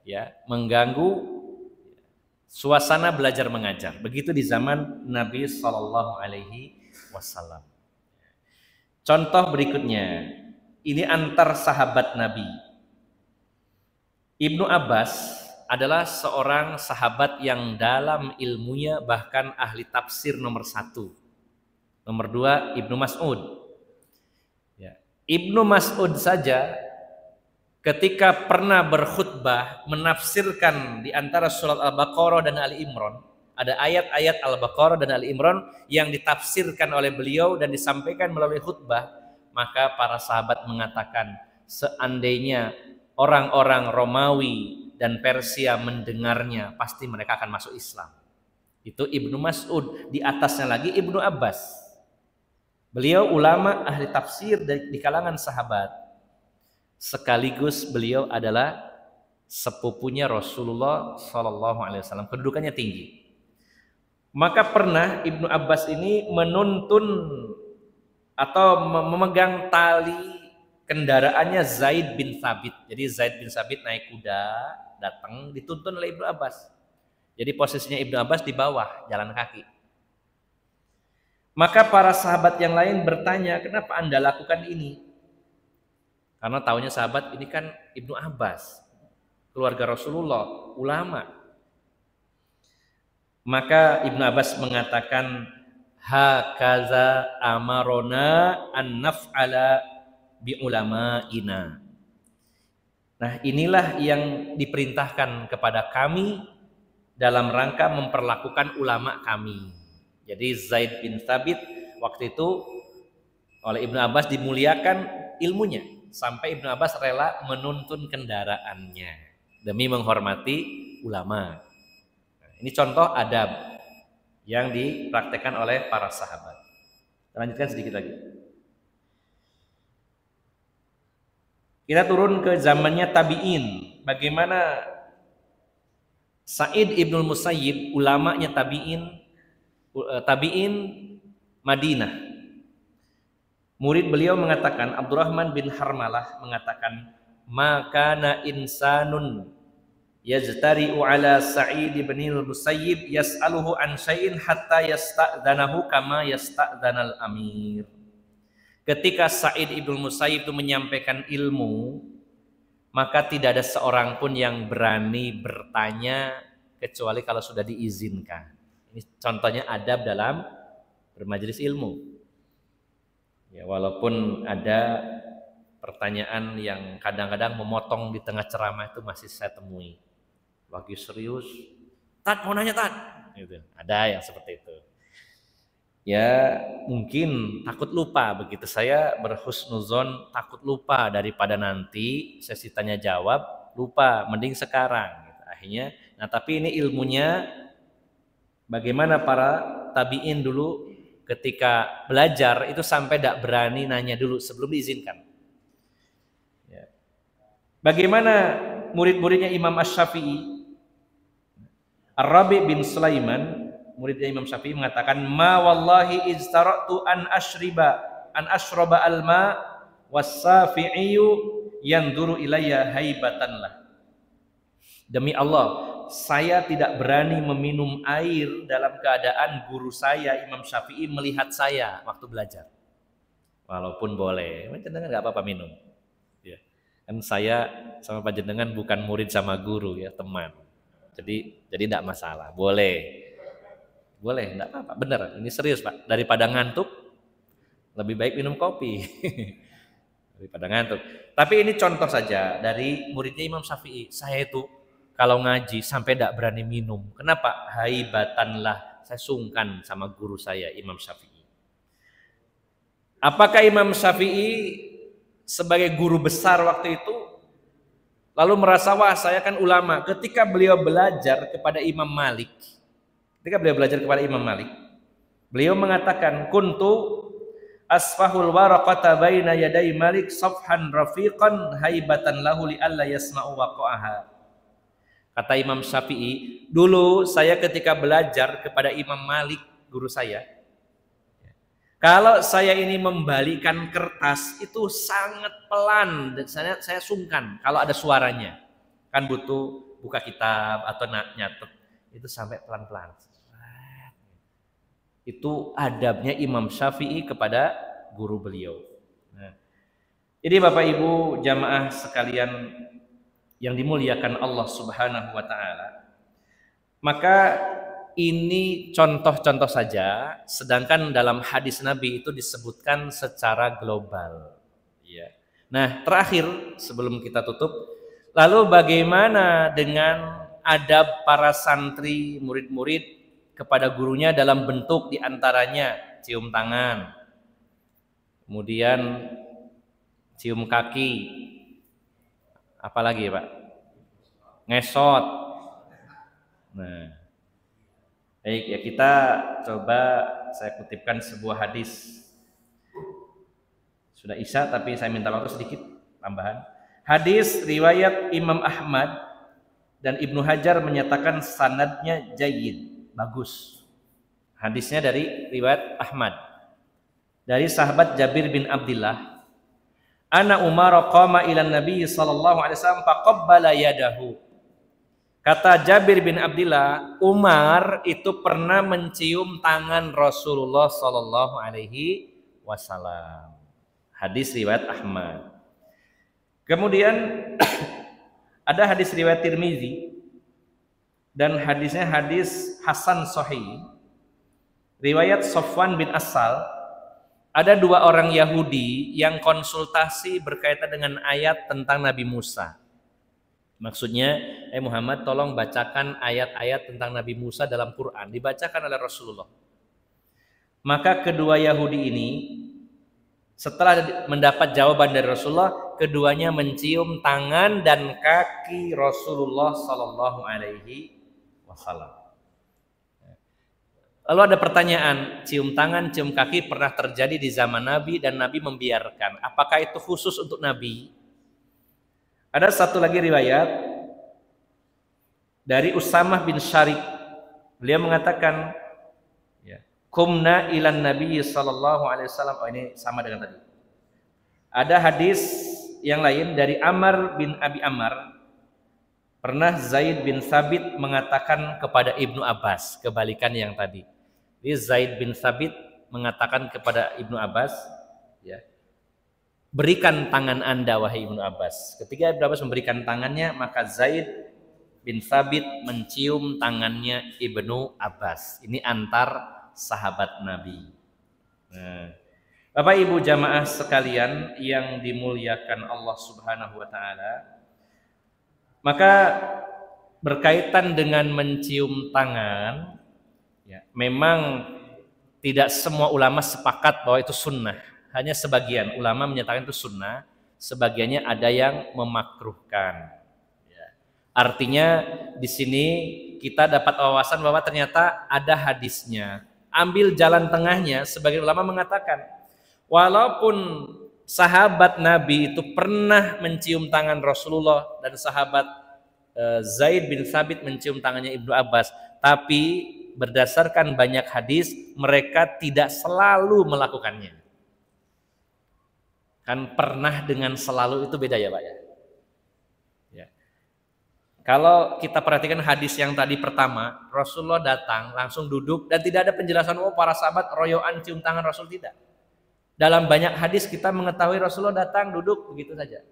ya mengganggu suasana belajar mengajar. Begitu di zaman Nabi Shallallahu Alaihi Wasallam. Contoh berikutnya, ini antar sahabat Nabi. Ibnu Abbas adalah seorang sahabat yang dalam ilmunya bahkan ahli tafsir nomor 1. Nomor 2 Ibnu Mas'ud. Ya. Ibnu Mas'ud saja ketika pernah berkhutbah menafsirkan di antara surat Al-Baqarah dan Ali Imran, ada ayat-ayat Al-Baqarah dan Ali Imran yang ditafsirkan oleh beliau dan disampaikan melalui khutbah, maka para sahabat mengatakan seandainya orang-orang Romawi dan Persia mendengarnya, pasti mereka akan masuk Islam. Itu Ibnu Mas'ud. Di atasnya lagi Ibnu Abbas. Beliau ulama ahli tafsir di kalangan sahabat. Sekaligus beliau adalah sepupunya Rasulullah SAW. Kedudukannya tinggi. Maka pernah Ibnu Abbas ini menuntun atau memegang tali kendaraannya Zaid bin Thabit. Jadi Zaid bin Thabit naik kuda, datang, dituntun oleh Ibnu Abbas. Jadi posisinya Ibnu Abbas di bawah, jalan kaki. Maka para sahabat yang lain bertanya, kenapa Anda lakukan ini? Karena taunya sahabat ini kan Ibnu Abbas, keluarga Rasulullah, ulama. Maka Ibnu Abbas mengatakan, hakaza amarona an naf'ala bi ulama'ina. Nah, inilah yang diperintahkan kepada kami dalam rangka memperlakukan ulama kami. Jadi Zaid bin Thabit waktu itu oleh Ibnu Abbas dimuliakan ilmunya sampai Ibnu Abbas rela menuntun kendaraannya demi menghormati ulama. Nah, ini contoh adab yang dipraktekkan oleh para sahabat. Lanjutkan sedikit lagi. Kita turun ke zamannya tabi'in. Bagaimana Sa'id ibnul Musayyib, ulamanya tabi'in Madinah. Murid beliau mengatakan, Abdurrahman bin Harmalah mengatakan, makana insanun yajtari'u ala Sa'id ibnul Musayyib yas'aluhu an syai'in hatta yasta'danahu kama yasta'danal amir. Ketika Sa'id ibnul Musayyib itu menyampaikan ilmu, maka tidak ada seorang pun yang berani bertanya kecuali kalau sudah diizinkan. Ini contohnya adab dalam bermajelis ilmu. Ya, walaupun ada pertanyaan yang kadang-kadang memotong di tengah ceramah itu masih saya temui. Lagi serius, Tat mau nanya Tat, gitu. Ada yang seperti itu. Ya mungkin takut lupa, begitu saya berhusnuzon takut lupa daripada nanti sesi tanya jawab lupa, mending sekarang. Gitu. Akhirnya, nah tapi ini ilmunya bagaimana para tabi'in dulu ketika belajar itu sampai tidak berani nanya dulu sebelum diizinkan. Ya. Bagaimana murid-muridnya Imam Asy-Syafi'i, Ar-Rabi bin Sulaiman, muridnya Imam Syafi'i mengatakan, ma wallahi iztara'tu an ashraba al-ma was-safi'iyu yanzuru ilayya haibatan lah. Demi Allah, saya tidak berani meminum air dalam keadaan guru saya Imam Syafi'i melihat saya waktu belajar. Walaupun boleh, jenengan nggak apa-apa minum. Ya. Kan saya sama Pak jenengan bukan murid sama guru ya, teman. Jadi tidak masalah, boleh, enggak apa-apa, bener, ini serius Pak. Daripada ngantuk, lebih baik minum kopi daripada ngantuk. Tapi ini contoh saja dari muridnya Imam Syafi'i. Saya itu kalau ngaji sampai tidak berani minum. Kenapa? Haibatanlah, saya sungkan sama guru saya Imam Syafi'i. Apakah Imam Syafi'i sebagai guru besar waktu itu lalu merasa, wah saya kan ulama? Ketika beliau belajar kepada Imam Malik, beliau mengatakan, kuntu asfahul waraqata baina yaday Malik safhan rafiqan haibatan lahu li alla yasma'u waqa'aha. Kata Imam Syafi'i, dulu saya ketika belajar kepada Imam Malik, guru saya, kalau saya ini membalikan kertas itu sangat pelan dan saya sungkan kalau ada suaranya. Kan butuh buka kitab atau nyatet, itu sampai pelan-pelan. Itu adabnya Imam Syafi'i kepada guru beliau. Nah, jadi Bapak Ibu jamaah sekalian yang dimuliakan Allah Subhanahu wa taala, maka ini contoh-contoh saja, sedangkan dalam hadis Nabi itu disebutkan secara global. Ya. Nah, terakhir sebelum kita tutup, lalu bagaimana dengan adab para santri, murid-murid kepada gurunya dalam bentuk diantaranya cium tangan, kemudian cium kaki, apalagi Pak? Ngesot. Nah, baik ya, kita coba saya kutipkan sebuah hadis. Sudah Isya tapi saya minta waktu sedikit tambahan. Hadis riwayat Imam Ahmad dan Ibnu Hajar menyatakan sanadnya jayyid, bagus. Hadisnya dari riwayat Ahmad dari sahabat Jabir bin Abdullah. Ana Umar qama ila Nabi sallallahu alaihi wasallam faqabbala yadahu. Kata Jabir bin Abdullah, Umar itu pernah mencium tangan Rasulullah sallallahu alaihi wasallam. Hadis riwayat Ahmad. Kemudian ada hadis riwayat Tirmizi dan hadisnya hadis Hasan Sahih. Riwayat Sofwan bin Asal. Ada dua orang Yahudi yang konsultasi berkaitan dengan ayat tentang Nabi Musa. Maksudnya, Muhammad tolong bacakan ayat-ayat tentang Nabi Musa dalam Quran. Dibacakan oleh Rasulullah. Maka kedua Yahudi ini setelah mendapat jawaban dari Rasulullah, keduanya mencium tangan dan kaki Rasulullah Sallallahu Alaihi Wasallam. Lalu ada pertanyaan, cium tangan, cium kaki pernah terjadi di zaman Nabi dan Nabi membiarkan. Apakah itu khusus untuk Nabi? Ada satu lagi riwayat dari Usamah bin Syarik. Beliau mengatakan, Kumna ilan Nabi sallallahu alaihi wasallam. Oh, ini sama dengan tadi. Ada hadis yang lain dari Amr bin Abi Ammar. Pernah Zaid bin Thabit mengatakan kepada Ibnu Abbas, kebalikan yang tadi. Jadi Zaid bin Thabit mengatakan kepada Ibnu Abbas, berikan tangan Anda wahai Ibnu Abbas. Ketika Ibnu Abbas memberikan tangannya, maka Zaid bin Thabit mencium tangannya Ibnu Abbas. Ini antar sahabat Nabi. Nah, Bapak Ibu jamaah sekalian yang dimuliakan Allah Subhanahu wa taala, maka berkaitan dengan mencium tangan, memang tidak semua ulama sepakat bahwa itu sunnah. Hanya sebagian ulama menyatakan itu sunnah, sebagiannya ada yang memakruhkan. Artinya di sini kita dapat wawasan bahwa ternyata ada hadisnya. Ambil jalan tengahnya, sebagian ulama mengatakan walaupun sahabat Nabi itu pernah mencium tangan Rasulullah dan sahabat Zaid bin Thabit mencium tangannya Ibnu Abbas, tapi berdasarkan banyak hadis mereka tidak selalu melakukannya. Kan pernah dengan selalu itu beda ya Pak ya. Kalau kita perhatikan hadis yang tadi pertama, Rasulullah datang langsung duduk dan tidak ada penjelasan para sahabat royoan cium tangan Rasul, tidak. Dalam banyak hadis kita mengetahui Rasulullah datang duduk begitu saja.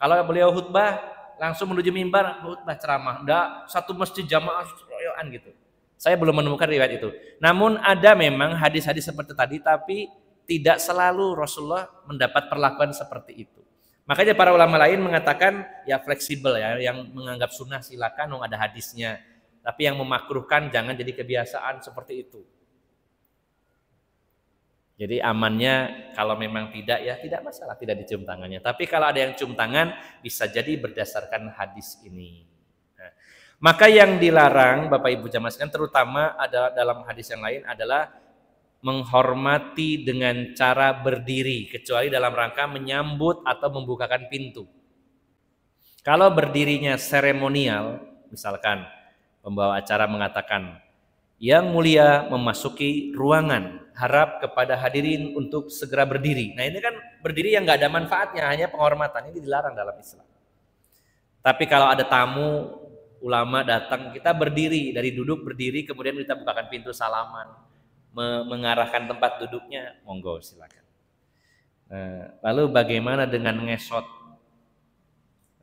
Kalau beliau khutbah langsung menuju mimbar, khutbah ceramah, enggak satu masjid jamaah royoan gitu. Saya belum menemukan riwayat itu. Namun ada memang hadis-hadis seperti tadi, tapi tidak selalu Rasulullah mendapat perlakuan seperti itu. Makanya para ulama lain mengatakan ya fleksibel ya, yang menganggap sunnah silakan, ada hadisnya. Tapi yang memakruhkan jangan jadi kebiasaan seperti itu. Jadi amannya kalau memang tidak ya tidak masalah, tidak dicium tangannya. Tapi kalau ada yang cium tangan bisa jadi berdasarkan hadis ini. Nah, maka yang dilarang Bapak Ibu jamaah sekalian terutama ada dalam hadis yang lain adalah menghormati dengan cara berdiri, kecuali dalam rangka menyambut atau membukakan pintu. Kalau berdirinya seremonial, misalkan pembawa acara mengatakan, yang mulia memasuki ruangan, harap kepada hadirin untuk segera berdiri. Nah ini kan berdiri yang nggak ada manfaatnya, hanya penghormatan, ini dilarang dalam Islam. Tapi kalau ada tamu, ulama datang, kita berdiri, dari duduk berdiri, kemudian kita bukakan pintu salaman, mengarahkan tempat duduknya, monggo silakan. Lalu bagaimana dengan ngesot?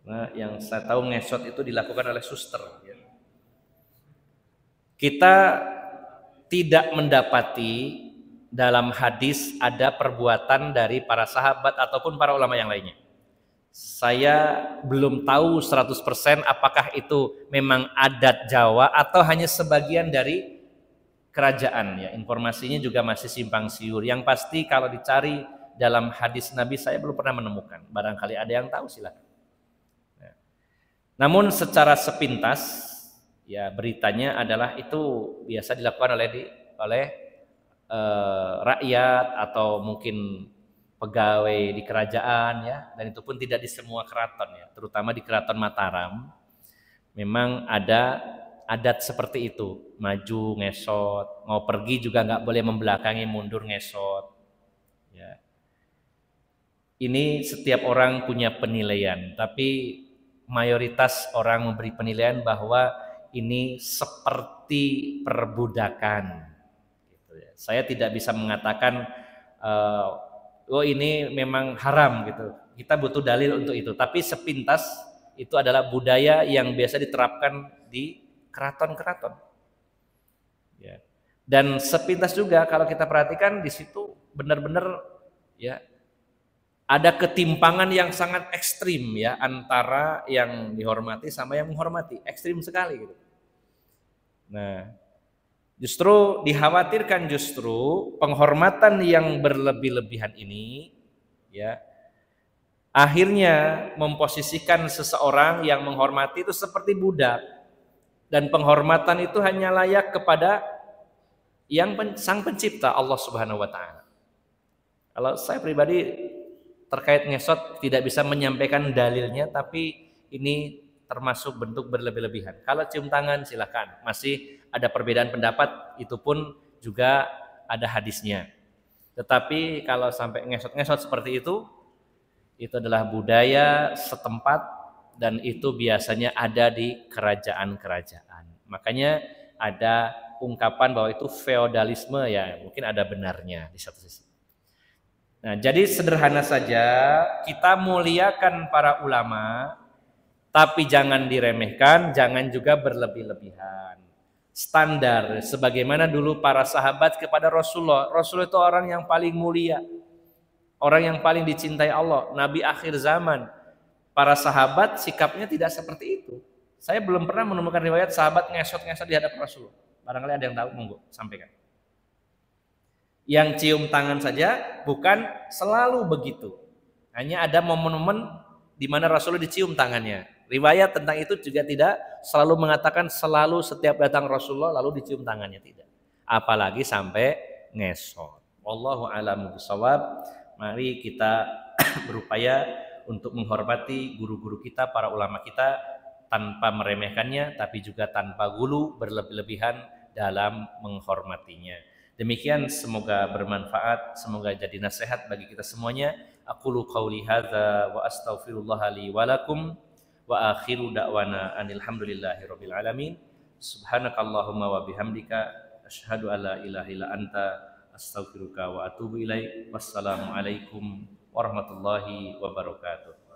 Nah, yang saya tahu ngesot itu dilakukan oleh suster. Ya. Kita tidak mendapati dalam hadis ada perbuatan dari para sahabat ataupun para ulama yang lainnya. Saya belum tahu 100% apakah itu memang adat Jawa atau hanya sebagian dari kerajaan ya. Informasinya juga masih simpang siur. Yang pasti kalau dicari dalam hadis Nabi saya belum pernah menemukan. Barangkali ada yang tahu silakan. Ya. Namun secara sepintas ya beritanya adalah itu biasa dilakukan oleh rakyat atau mungkin pegawai di kerajaan ya, dan itu pun tidak di semua keraton ya, terutama di Keraton Mataram memang ada adat seperti itu, maju ngesot, mau pergi juga nggak boleh membelakangi, mundur ngesot ya. Ini setiap orang punya penilaian, tapi mayoritas orang memberi penilaian bahwa ini seperti perbudakan gitu ya. Saya tidak bisa mengatakan oh ini memang haram gitu. Kita butuh dalil untuk itu. Tapi sepintas itu adalah budaya yang biasa diterapkan di keraton-keraton. Ya. Dan sepintas juga kalau kita perhatikan di situ benar-benar ya ada ketimpangan yang sangat ekstrim ya antara yang dihormati sama yang menghormati, ekstrim sekali gitu. Nah, justru dikhawatirkan penghormatan yang berlebih-lebihan ini ya akhirnya memposisikan seseorang yang menghormati itu seperti budak, dan penghormatan itu hanya layak kepada sang pencipta Allah Subhanahu wa taala. Kalau saya pribadi terkait ngesot tidak bisa menyampaikan dalilnya, tapi ini termasuk bentuk berlebih-lebihan. Kalau cium tangan silakan, masih ada perbedaan pendapat, itu pun juga ada hadisnya. Tetapi kalau sampai ngesot-ngesot seperti itu adalah budaya setempat dan itu biasanya ada di kerajaan-kerajaan. Makanya ada ungkapan bahwa itu feodalisme ya, mungkin ada benarnya di satu sisi. Nah, jadi sederhana saja kita muliakan para ulama, tapi jangan diremehkan, jangan juga berlebih-lebihan. Standar sebagaimana dulu para sahabat kepada Rasulullah. Rasul itu orang yang paling mulia, orang yang paling dicintai Allah, nabi akhir zaman. Para sahabat sikapnya tidak seperti itu. Saya belum pernah menemukan riwayat sahabat ngesot-ngesot di hadapan Rasulullah. Barangkali ada yang tahu, monggo sampaikan. Yang cium tangan saja bukan selalu begitu. Hanya ada momen-momen di mana Rasulullah dicium tangannya. Riwayat tentang itu juga tidak selalu mengatakan selalu setiap datang Rasulullah lalu dicium tangannya, tidak. Apalagi sampai ngesot. Wallahu a'lam bishawab. Mari kita berupaya untuk menghormati guru-guru kita, para ulama kita, tanpa meremehkannya, tapi juga tanpa gulu berlebih-lebihan dalam menghormatinya. Demikian, semoga bermanfaat, semoga jadi nasihat bagi kita semuanya. Aqulu qauli hadza wa astaghfirullah li wa lakum wa akhiru da'wana alhamdulillahi alamin. Subhanakallahumma wa bihamdika asyhadu an la ilaha illa anta astaghfiruka wa atubu ilaik. Wassalamualaikum warahmatullahi wabarakatuh.